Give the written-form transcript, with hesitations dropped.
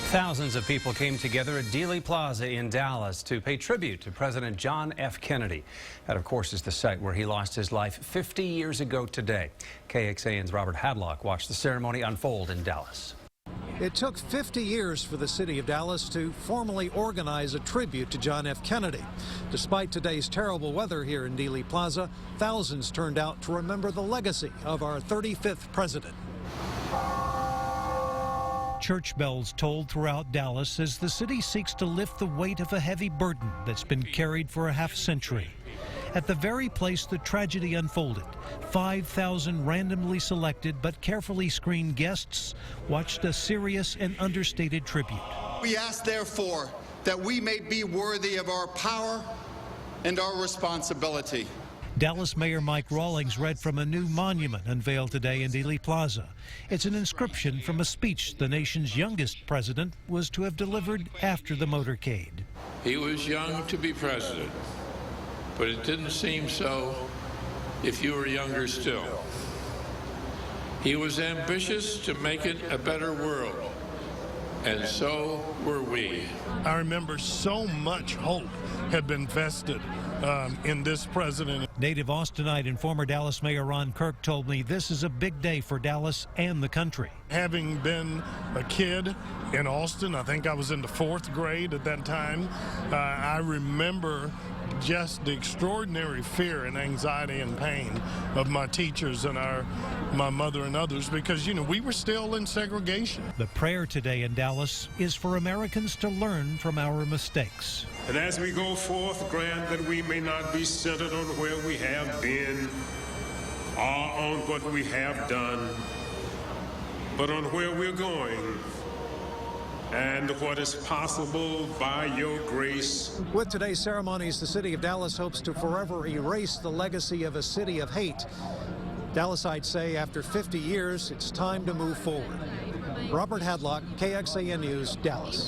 Thousands of people came together at Dealey Plaza in Dallas to pay tribute to President John F. Kennedy. That, of course, is the site where he lost his life 50 years ago today. KXAN's Robert Hadlock watched the ceremony unfold in Dallas. It took 50 years for the city of Dallas to formally organize a tribute to John F. Kennedy. Despite today's terrible weather here in Dealey Plaza, thousands turned out to remember the legacy of our 35th president. Church bells tolled throughout Dallas as the city seeks to lift the weight of a heavy burden that's been carried for a half-century. At the very place the tragedy unfolded, 5,000 randomly selected but carefully screened guests watched a serious and understated tribute. We ask, therefore, that we may be worthy of our power and our responsibility. Dallas Mayor Mike Rawlings read from a new monument unveiled today in Dealey Plaza. It's an inscription from a speech the nation's youngest president was to have delivered after the motorcade. He was young to be president, but it didn't seem so if you were younger still. He was ambitious to make it a better world, and so were we. I remember so much hope had been vested in this president. Native Austinite and former Dallas Mayor Ron Kirk told me this is a big day for Dallas and the country. Having been a kid in Austin, I think I was in the 4th grade at that time, I remember just the extraordinary fear and anxiety and pain of my teachers and my mother and others because, you know, we were still in segregation. The prayer today in Dallas is for Americans to learn from our mistakes. And as we go forth, grant that we may not be centered on where we have been or on what we have done, but on where we're going and what is possible by your grace. With today's ceremonies, the city of Dallas hopes to forever erase the legacy of a city of hate. Dallasites say after 50 years, it's time to move forward. Robert Hadlock, KXAN News, Dallas.